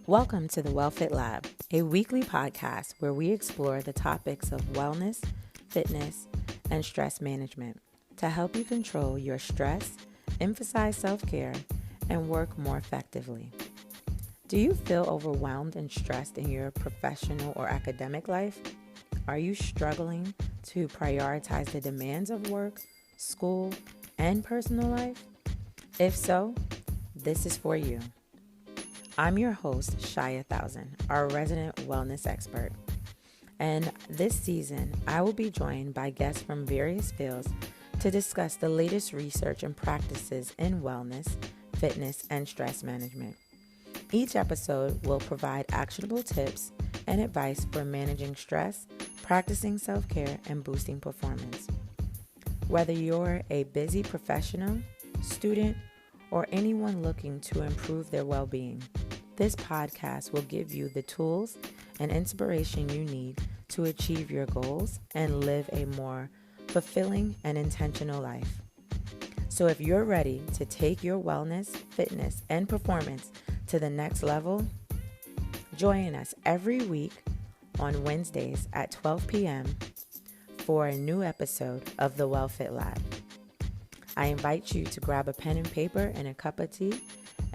Welcome to the WellFit Lab, a weekly podcast where we explore the topics of wellness, fitness, and stress management to help you control your stress, emphasize self-care, and work more effectively. Do you feel overwhelmed and stressed in your professional or academic life? Are you struggling to prioritize the demands of work, school, and personal life? If so, this is for you. I'm your host, Shia Thousand, our resident wellness expert. And this season, I will be joined by guests from various fields to discuss the latest research and practices in wellness, fitness, and stress management. Each episode will provide actionable tips and advice for managing stress, practicing self-care, and boosting performance. Whether you're a busy professional, student, or anyone looking to improve their well-being, this podcast will give you the tools and inspiration you need to achieve your goals and live a more fulfilling and intentional life. So if you're ready to take your wellness, fitness, and performance to the next level, join us every week on Wednesdays at 12 p.m. for a new episode of the WellFit Lab. I invite you to grab a pen and paper and a cup of tea,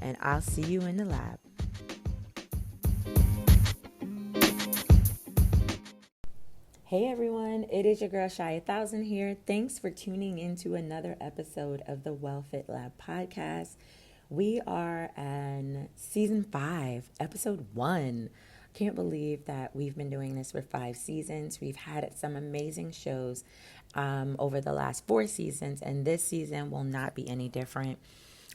and I'll see you in the lab. Hey everyone, it is your girl Shia Thousand here. Thanks for tuning into another episode of the WellFit Lab podcast. We are in season 5, episode 1. Can't believe that we've been doing this for 5 seasons. We've had some amazing shows over the last 4 seasons, and this season will not be any different.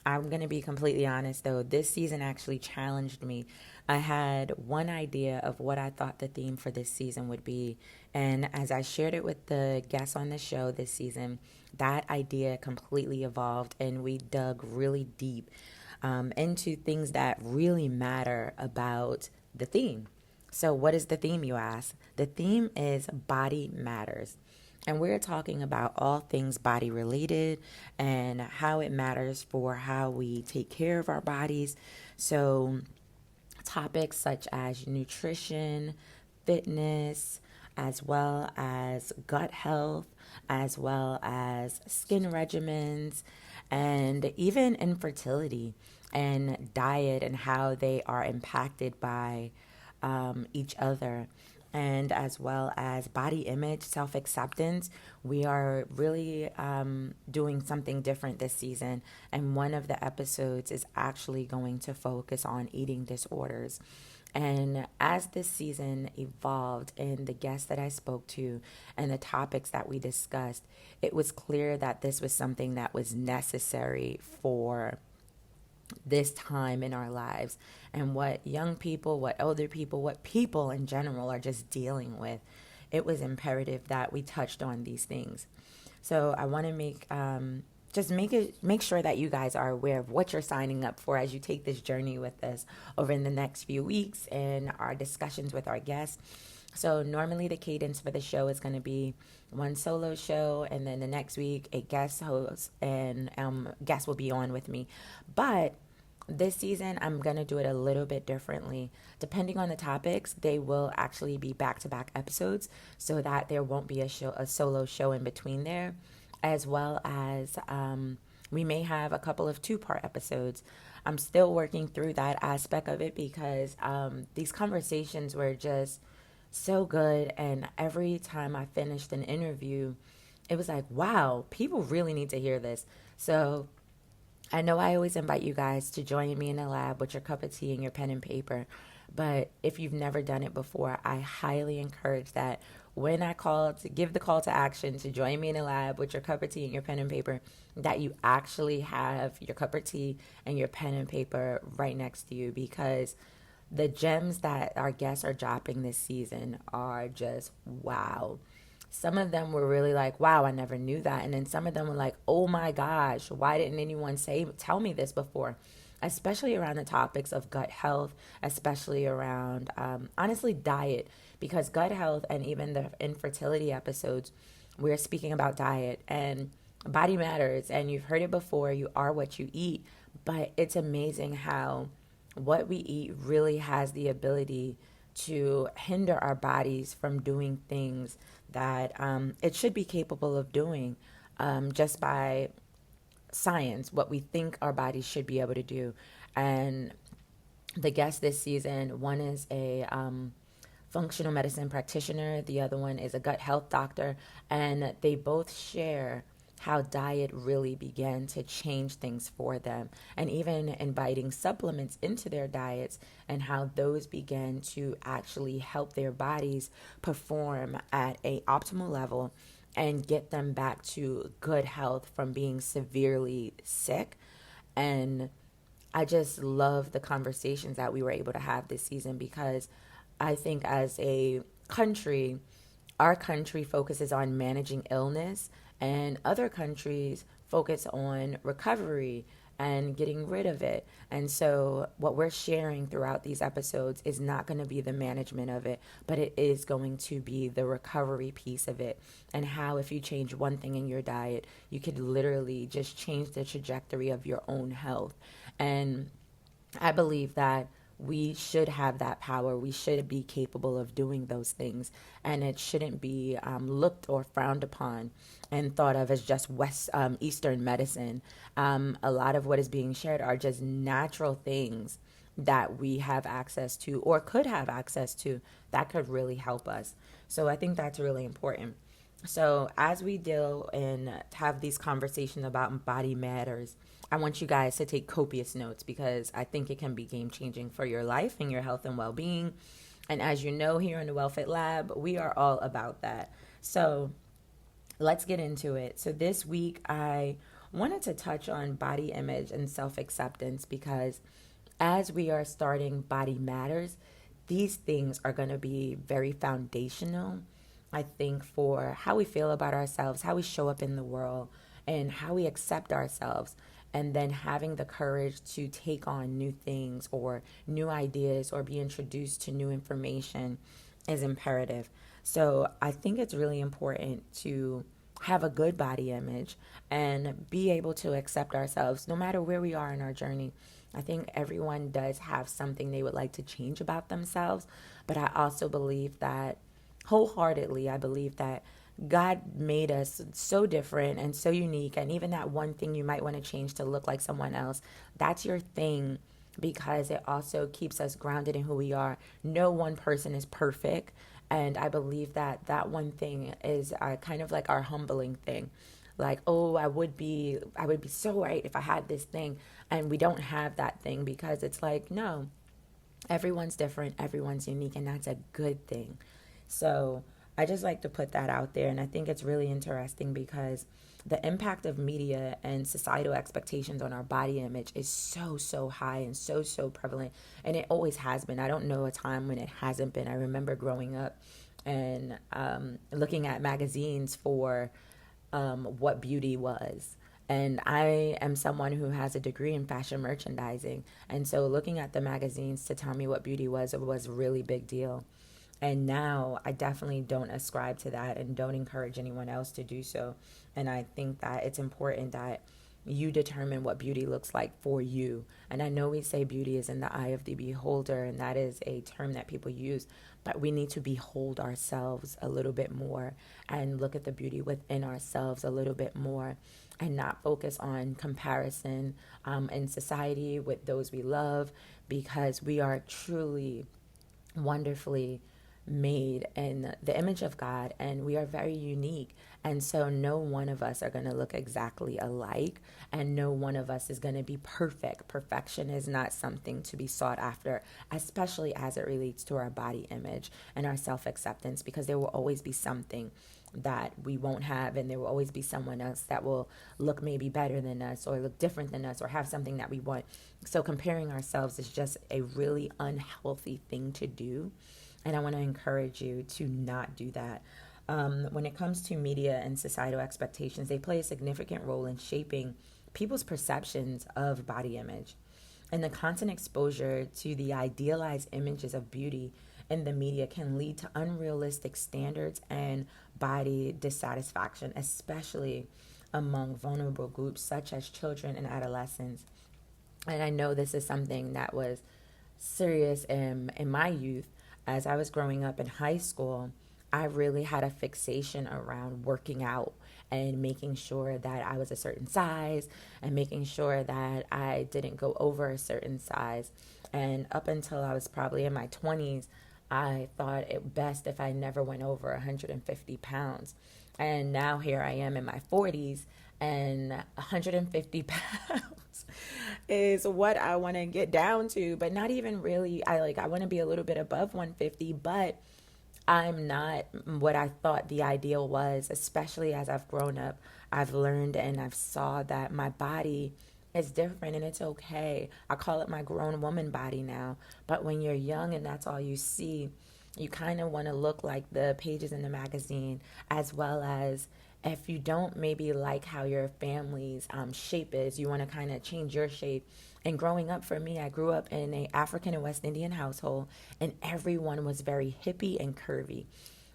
I'm going to be completely honest though, this season actually challenged me. I had one idea of what I thought the theme for this season would be, and as I shared it with the guests on the show this season, that idea completely evolved, and we dug really deep into things that really matter about the theme. So what is the theme, you ask? The theme is Body Matters. And we're talking about all things body related and how it matters for how we take care of our bodies. So topics such as nutrition, fitness, as well as gut health, as well as skin regimens, and even infertility and diet and how they are impacted by each other. And as well as body image, self-acceptance. We are really doing something different this season. And one of the episodes is actually going to focus on eating disorders. And as this season evolved and the guests that I spoke to and the topics that we discussed, it was clear that this was something that was necessary for this time in our lives and what young people, what older people, what people in general are just dealing with. It was imperative that we touched on these things. So I want to make sure that you guys are aware of what you're signing up for as you take this journey with us over in the next few weeks and our discussions with our guests. So normally the cadence for the show is going to be one solo show, and then the next week a guest host and guest will be on with me. But this season I'm going to do it a little bit differently. Depending on the topics, they will actually be back-to-back episodes so that there won't be a solo show in between there, as well as we may have a couple of 2-part episodes. I'm still working through that aspect of it because these conversations were just so good, and every time I finished an interview, it was like, wow, people really need to hear this. So I know I always invite you guys to join me in the lab with your cup of tea and your pen and paper, but if you've never done it before, I highly encourage that when I give the call to action to join me in the lab with your cup of tea and your pen and paper, that you actually have your cup of tea and your pen and paper right next to you, because the gems that our guests are dropping this season are just wow. Some of them were really like, wow, I never knew that. And then some of them were like, oh my gosh, why didn't anyone tell me this before? Especially around the topics of gut health, especially around, honestly, diet. Because gut health and even the infertility episodes, we're speaking about diet and body matters. And you've heard it before, you are what you eat. But it's amazing how what we eat really has the ability to hinder our bodies from doing things that it should be capable of doing, just by science, what we think our bodies should be able to do. And the guest this season, one is a functional medicine practitioner, the other one is a gut health doctor, and they both share how diet really began to change things for them, and even inviting supplements into their diets, and how those began to actually help their bodies perform at a optimal level and get them back to good health from being severely sick. And I just love the conversations that we were able to have this season, because I think as a country, our country focuses on managing illness, and other countries focus on recovery and getting rid of it. And so, what we're sharing throughout these episodes is not going to be the management of it, but it is going to be the recovery piece of it. And how, if you change one thing in your diet, you could literally just change the trajectory of your own health. And I believe that we should have that power. We should be capable of doing those things. And it shouldn't be looked or frowned upon and thought of as just Eastern medicine. A lot of what is being shared are just natural things that we have access to or could have access to that could really help us. So I think that's really important. So, as we deal and have these conversations about body matters, I want you guys to take copious notes, because I think it can be game changing for your life and your health and well being. And as you know, here in the WellFit Lab, we are all about that. So, let's get into it. So, this week, I wanted to touch on body image and self acceptance, because as we are starting Body Matters, these things are going to be very foundational, I think, for how we feel about ourselves, how we show up in the world, and how we accept ourselves. And then having the courage to take on new things or new ideas or be introduced to new information is imperative. So I think it's really important to have a good body image and be able to accept ourselves no matter where we are in our journey. I think everyone does have something they would like to change about themselves, but I also believe that wholeheartedly, I believe that God made us so different and so unique. And even that one thing you might want to change to look like someone else, that's your thing, because it also keeps us grounded in who we are. No one person is perfect. And I believe that that one thing is kind of like our humbling thing. Like, oh, I would be so right if I had this thing. And we don't have that thing, because it's like, no, everyone's different, everyone's unique, and that's a good thing. So I just like to put that out there. And I think it's really interesting, because the impact of media and societal expectations on our body image is so, so high and so, so prevalent. And it always has been. I don't know a time when it hasn't been. I remember growing up and looking at magazines for what beauty was. And I am someone who has a degree in fashion merchandising. And so looking at the magazines to tell me what beauty was, it was a really big deal. And now I definitely don't ascribe to that and don't encourage anyone else to do so. And I think that it's important that you determine what beauty looks like for you. And I know we say beauty is in the eye of the beholder, and that is a term that people use, but we need to behold ourselves a little bit more and look at the beauty within ourselves a little bit more, and not focus on comparison in society with those we love, because we are truly wonderfully made in the image of God, and we are very unique. And so no one of us are going to look exactly alike, and no one of us is going to be perfect. Perfection is not something to be sought after, especially as it relates to our body image and our self-acceptance, because there will always be something that we won't have, and there will always be someone else that will look maybe better than us or look different than us or have something that we want. So comparing ourselves is just a really unhealthy thing to do, and I want to encourage you to not do that. When it comes to media and societal expectations, they play a significant role in shaping people's perceptions of body image. And the constant exposure to the idealized images of beauty in the media can lead to unrealistic standards and body dissatisfaction, especially among vulnerable groups such as children and adolescents. And I know this is something that was serious in my youth. As I was growing up in high school, I really had a fixation around working out and making sure that I was a certain size and making sure that I didn't go over a certain size. And up until I was probably in my 20s, I thought it best if I never went over 150 pounds. And now here I am in my 40s, and 150 pounds is what I want to get down to, but not even really. I want to be a little bit above 150, but I'm not what I thought the ideal was, especially as I've grown up. I've learned and I've saw that my body is different and it's okay. I call it my grown woman body now. But when you're young and that's all you see, you kind of want to look like the pages in the magazine, as well as if you don't maybe like how your family's shape is, you want to kind of change your shape. And growing up for me, I grew up in a African and West Indian household, and everyone was very hippie and curvy.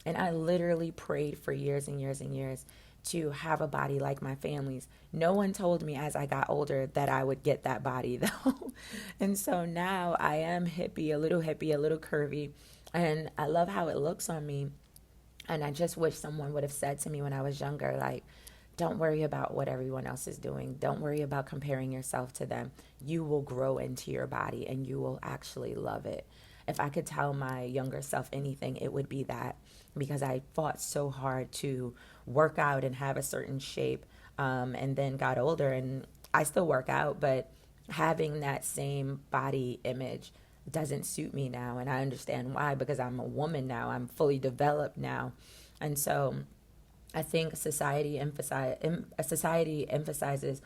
And I literally prayed for years and years and years to have a body like my family's. No one told me as I got older that I would get that body though. And so now I am hippie, a little curvy, and I love how it looks on me. And I just wish someone would have said to me when I was younger, like, don't worry about what everyone else is doing. Don't worry about comparing yourself to them. You will grow into your body and you will actually love it. If I could tell my younger self anything, it would be that, because I fought so hard to work out and have a certain shape, and then got older and I still work out, but having that same body image doesn't suit me now. And I understand why, because I'm a woman now. I'm fully developed now. And so I think society emphasizes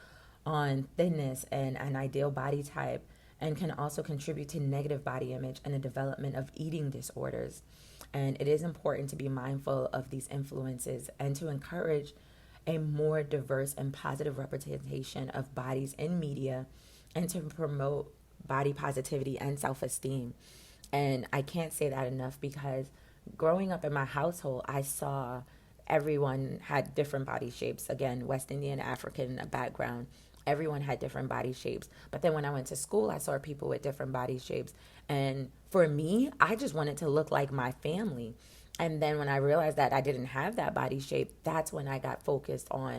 on thinness and an ideal body type, and can also contribute to negative body image and the development of eating disorders. And it is important to be mindful of these influences and to encourage a more diverse and positive representation of bodies in media, and to promote body positivity and self-esteem. And I can't say that enough, because growing up in my household, I saw everyone had different body shapes. Again, West Indian, African background. Everyone had different body shapes. But then when I went to school, I saw people with different body shapes. And for me, I just wanted to look like my family. And then when I realized that I didn't have that body shape, that's when I got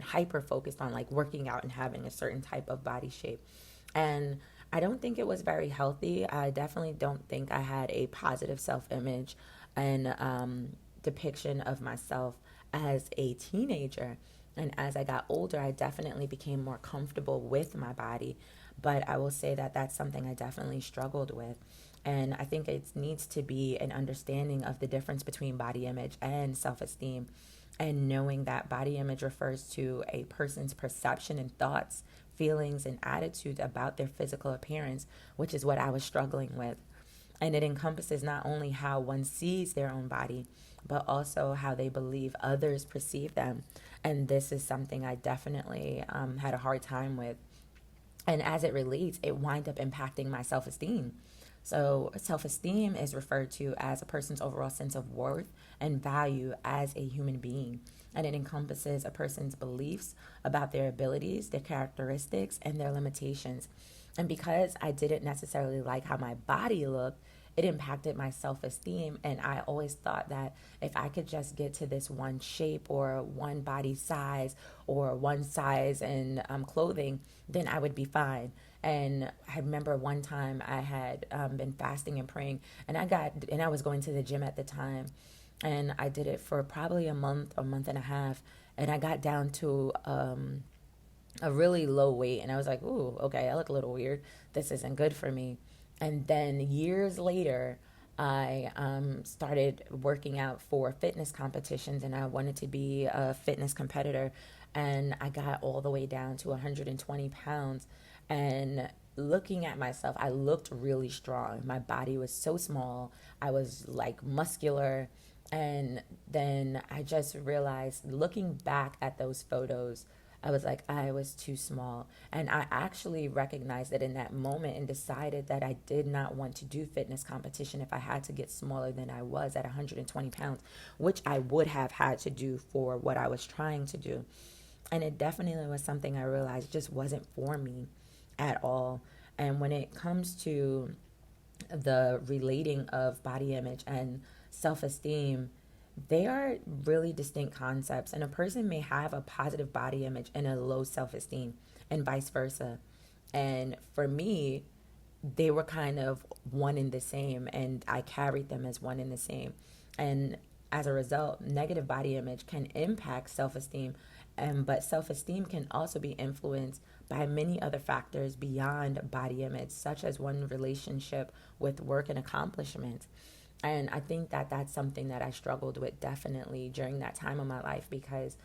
hyper focused on like working out and having a certain type of body shape. And I don't think it was very healthy. I definitely don't think I had a positive self-image and depiction of myself as a teenager. And as I got older, I definitely became more comfortable with my body. But I will say that that's something I definitely struggled with. And I think it needs to be an understanding of the difference between body image and self-esteem, and knowing that body image refers to a person's perception and thoughts, feelings, and attitudes about their physical appearance, which is what I was struggling with. And it encompasses not only how one sees their own body, but also how they believe others perceive them. And this is something I definitely had a hard time with. And as it relates, it wind up impacting my self-esteem. So self-esteem is referred to as a person's overall sense of worth and value as a human being. And it encompasses a person's beliefs about their abilities, their characteristics, and their limitations. And because I didn't necessarily like how my body looked, it impacted my self-esteem. And I always thought that if I could just get to this one shape or one body size or one size in clothing, then I would be fine. And I remember one time I had been fasting and praying, and I was going to the gym at the time, and I did it for probably a month and a half, and I got down to a really low weight, and I was like, ooh, okay, I look a little weird. This isn't good for me. And then years later, I started working out for fitness competitions, and I wanted to be a fitness competitor. And I got all the way down to 120 pounds. And looking at myself, I looked really strong. My body was so small. I was like muscular. And then I just realized, looking back at those photos, I was like, I was too small. And I actually recognized it in that moment and decided that I did not want to do fitness competition if I had to get smaller than I was at 120 pounds, which I would have had to do for what I was trying to do. And it definitely was something I realized just wasn't for me at all. And when it comes to the relating of body image and self-esteem, they are really distinct concepts. And a person may have a positive body image and a low self-esteem, and vice versa. And for me, they were kind of one and the same, and I carried them as one and the same. And as a result, negative body image can impact self-esteem, but self-esteem can also be influenced by many other factors beyond body image, such as one relationship with work and accomplishments. And I think that that's something that I struggled with definitely during that time of my life, because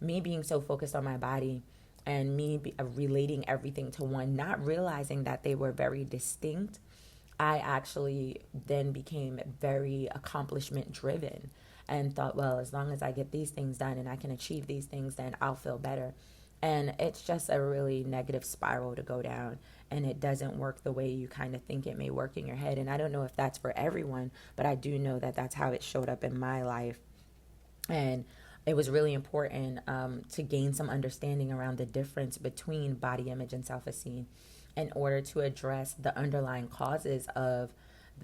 me being so focused on my body and relating everything to one, not realizing that they were very distinct, I actually then became very accomplishment driven and thought, well, as long as I get these things done and I can achieve these things, then I'll feel better. And it's just a really negative spiral to go down. And it doesn't work the way you kind of think it may work in your head. And I don't know if that's for everyone, but I do know that that's how it showed up in my life. And it was really important to gain some understanding around the difference between body image and self-esteem in order to address the underlying causes of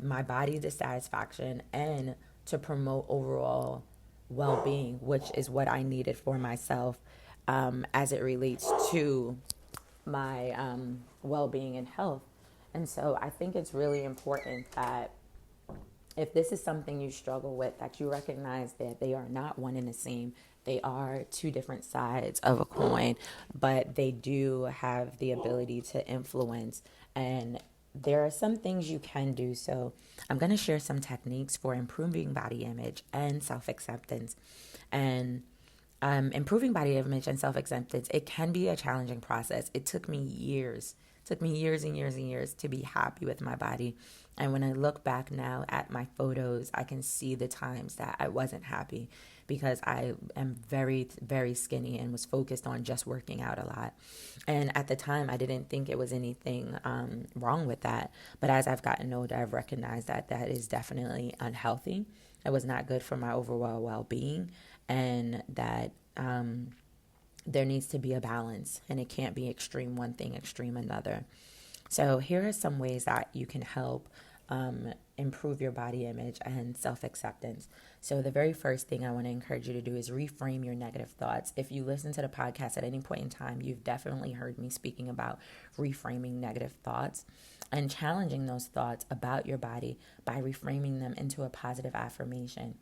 my body dissatisfaction and to promote overall well-being, which is what I needed for myself as it relates to my well-being and health. And so I think it's really important that if this is something you struggle with, that you recognize that they are not one and the same. They are two different sides of a coin, but they do have the ability to influence. And there are some things you can do. So I'm going to share some techniques for improving body image and self-acceptance. And improving body image and self-acceptance, it can be a challenging process. It took me years. It took me years and years and years to be happy with my body. And when I look back now at my photos, I can see the times that I wasn't happy because I am very, very skinny and was focused on just working out a lot. And at the time, I didn't think it was anything wrong with that. But as I've gotten older, I've recognized that that is definitely unhealthy. It was not good for my overall well-being, and that there needs to be a balance, and it can't be extreme one thing, extreme another. So here are some ways that you can help improve your body image and self-acceptance. So the very first thing I want to encourage you to do is reframe your negative thoughts. If you listen to the podcast at any point in time, you've definitely heard me speaking about reframing negative thoughts and challenging those thoughts about your body by reframing them into a positive affirmation.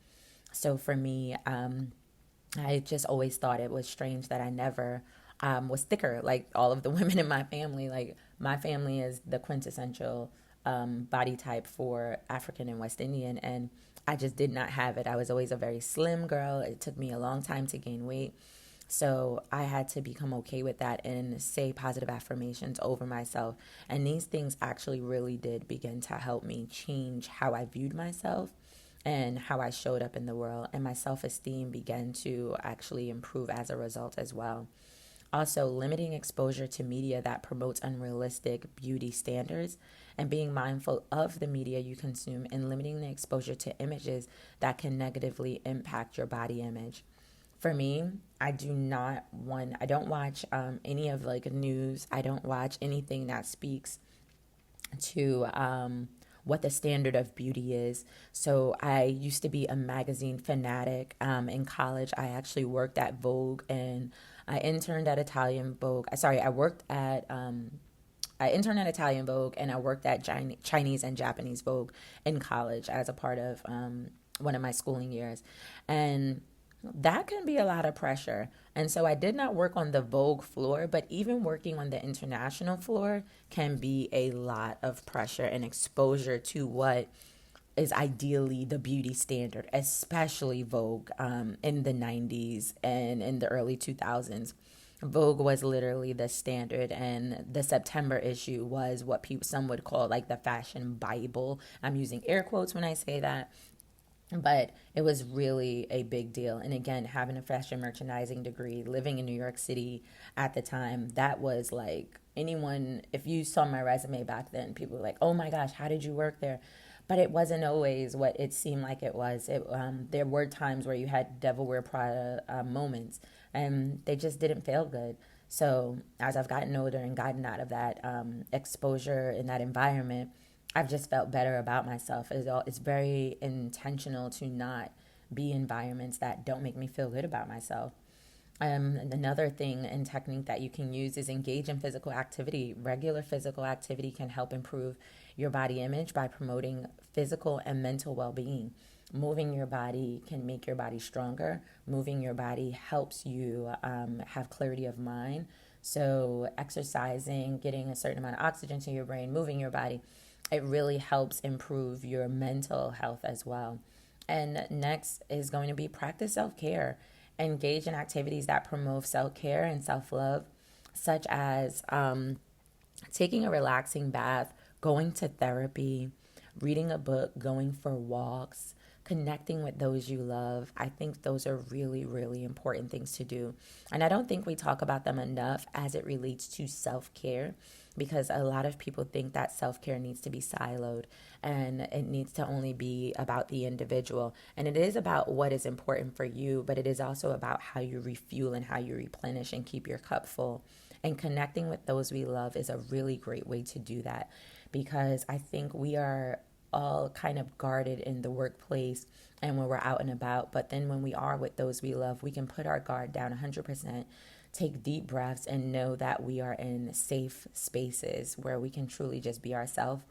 So for me, I just always thought it was strange that I never was thicker like all of the women in my family. Like, my family is the quintessential body type for African and West Indian, and I just did not have it. I was always a very slim girl. It took me a long time to gain weight. So I had to become okay with that and say positive affirmations over myself. And these things actually really did begin to help me change how I viewed myself and how I showed up in the world. And my self-esteem began to actually improve as a result as well. Also, limiting exposure to media that promotes unrealistic beauty standards and being mindful of the media you consume and limiting the exposure to images that can negatively impact your body image. For me, I don't watch any of like news. I don't watch anything that speaks to what the standard of beauty is. So I used to be a magazine fanatic. In college, I actually worked at Vogue, and I interned at Italian Vogue. I interned at Italian Vogue, and I worked at Chinese and Japanese Vogue in college as a part of one of my schooling years. And that can be a lot of pressure. And so I did not work on the Vogue floor, but even working on the international floor can be a lot of pressure and exposure to what is ideally the beauty standard, especially Vogue in the 90s and in the early 2000s. Vogue was literally the standard, and the September issue was what some would call like the fashion Bible. I'm using air quotes when I say that, but it was really a big deal. And again, having a fashion merchandising degree, living in New York City at the time, that was like, anyone, if you saw my resume back then, people were like, oh my gosh, how did you work there? But it wasn't always what it seemed like it was. There were times where you had Devil Wear Prada moments, and they just didn't feel good. So as I've gotten older and gotten out of that exposure in that environment, I've just felt better about myself. It's very intentional to not be environments that don't make me feel good about myself. Another thing and technique that you can use is engage in physical activity. Regular physical activity can help improve your body image by promoting physical and mental well-being. Moving your body can make your body stronger. Moving your body helps you have clarity of mind. So exercising, getting a certain amount of oxygen to your brain, moving your body, it really helps improve your mental health as well. And next is going to be practice self-care. Engage in activities that promote self-care and self-love, such as taking a relaxing bath, going to therapy, reading a book, going for walks, connecting with those you love. I think those are really, really important things to do. And I don't think we talk about them enough as it relates to self-care, because a lot of people think that self-care needs to be siloed and it needs to only be about the individual. And it is about what is important for you, but it is also about how you refuel and how you replenish and keep your cup full. And connecting with those we love is a really great way to do that, because I think we are all kind of guarded in the workplace and when we're out and about. But then when we are with those we love, we can put our guard down 100%, take deep breaths, and know that we are in safe spaces where we can truly just be ourselves,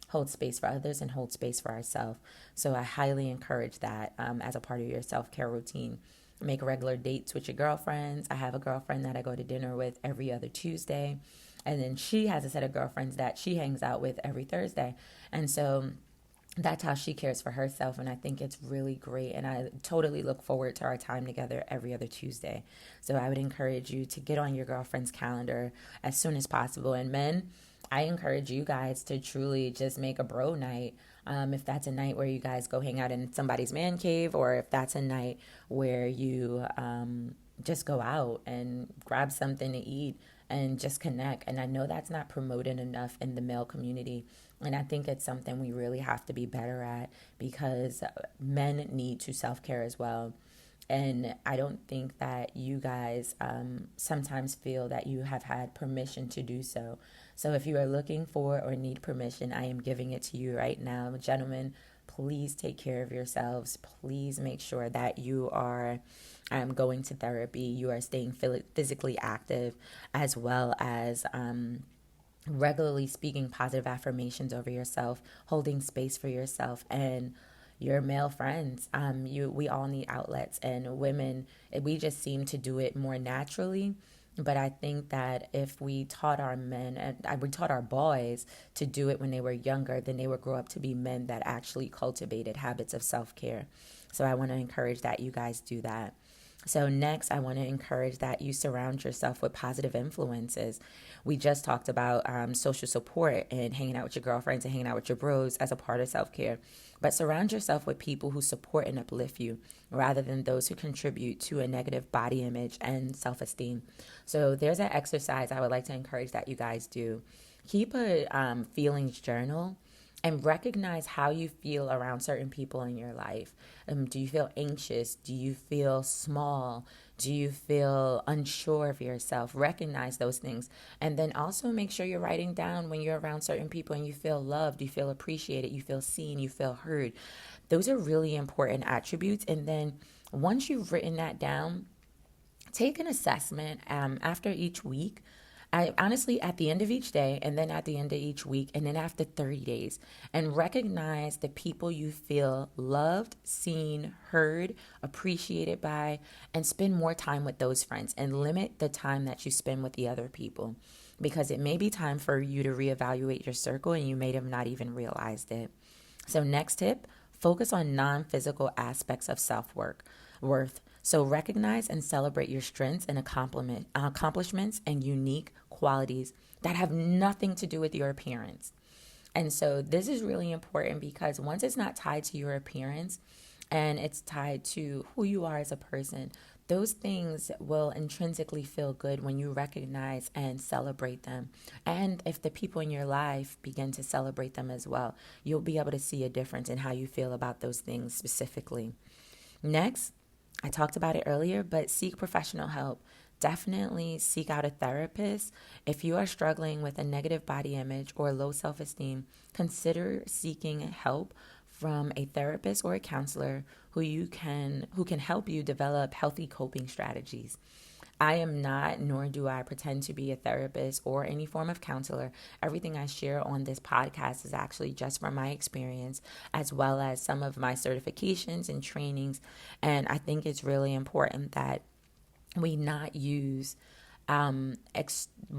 hold space for others, and hold space for ourselves. So I highly encourage that as a part of your self-care routine. Make regular dates with your girlfriends. I have a girlfriend that I go to dinner with every other Tuesday. And then she has a set of girlfriends that she hangs out with every Thursday. And so that's how she cares for herself. And I think it's really great. And I totally look forward to our time together every other Tuesday. So I would encourage you to get on your girlfriend's calendar as soon as possible. And men, I encourage you guys to truly just make a bro night. If that's a night where you guys go hang out in somebody's man cave, or if that's a night where you just go out and grab something to eat and just connect. And I know that's not promoted enough in the male community. And I think it's something we really have to be better at, because men need to self-care as well. And I don't think that you guys sometimes feel that you have had permission to do so. So if you are looking for or need permission, I am giving it to you right now. Gentlemen, please take care of yourselves. Please make sure that you are going to therapy, you are staying physically active, as well as regularly speaking positive affirmations over yourself, holding space for yourself and your male friends. We all need outlets, and women, we just seem to do it more naturally. But I think that if we taught our men and we taught our boys to do it when they were younger, then they would grow up to be men that actually cultivated habits of self-care. So I want to encourage that you guys do that. So next, I want to encourage that you surround yourself with positive influences. We just talked about social support and hanging out with your girlfriends and hanging out with your bros as a part of self-care. But surround yourself with people who support and uplift you, rather than those who contribute to a negative body image and self-esteem. So there's an exercise I would like to encourage that you guys do. Keep a feelings journal and recognize how you feel around certain people in your life. Do you feel anxious? Do you feel small? Do you feel unsure of yourself? Recognize those things. And then also make sure you're writing down when you're around certain people and you feel loved, you feel appreciated, you feel seen, you feel heard. Those are really important attributes. And then once you've written that down, take an assessment after each week. I honestly, at the end of each day, and then at the end of each week, and then after 30 days, and recognize the people you feel loved, seen, heard, appreciated by, and spend more time with those friends, and limit the time that you spend with the other people, because it may be time for you to reevaluate your circle and you may have not even realized it. So next tip, focus on non-physical aspects of self-worth. So recognize and celebrate your strengths and accomplishments and unique qualities that have nothing to do with your appearance. And so this is really important, because once it's not tied to your appearance and it's tied to who you are as a person, those things will intrinsically feel good when you recognize and celebrate them. And if the people in your life begin to celebrate them as well, you'll be able to see a difference in how you feel about those things specifically. Next, I talked about it earlier, but seek professional help. definitely seek out a therapist. If you are struggling with a negative body image or low self-esteem, consider seeking help from a therapist or a counselor who can help you develop healthy coping strategies. I am not, nor do I pretend to be a therapist or any form of counselor. Everything I share on this podcast is actually just from my experience, as well as some of my certifications and trainings. And I think it's really important that we not use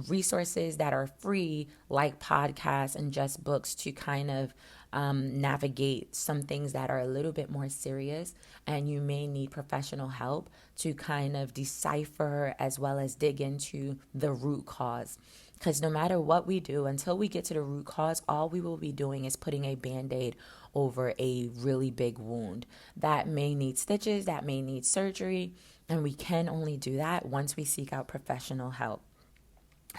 resources that are free, like podcasts and just books, to kind of navigate some things that are a little bit more serious, and you may need professional help to kind of decipher as well as dig into the root cause. Because no matter what we do, until we get to the root cause, all we will be doing is putting a band-aid over a really big wound that may need stitches, that may need surgery, and we can only do that once we seek out professional help.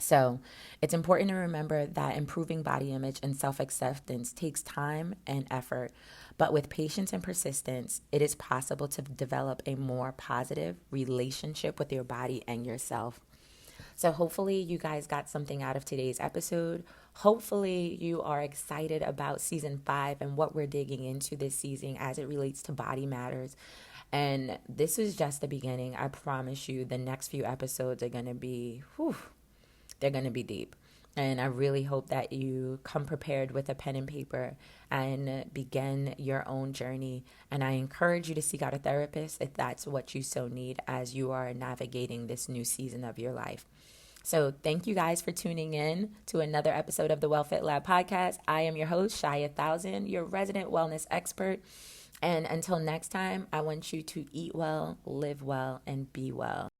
So it's important to remember that improving body image and self-acceptance takes time and effort, but with patience and persistence, it is possible to develop a more positive relationship with your body and yourself. So hopefully you guys got something out of today's episode. Hopefully you are excited about season 5 and what we're digging into this season as it relates to body matters. And this is just the beginning. I promise you the next few episodes are going to be, they're going to be deep. And I really hope that you come prepared with a pen and paper and begin your own journey. And I encourage you to seek out a therapist if that's what you so need as you are navigating this new season of your life. So thank you guys for tuning in to another episode of the WellFit Lab podcast. I am your host, Shia 1000, your resident wellness expert. And until next time, I want you to eat well, live well, and be well.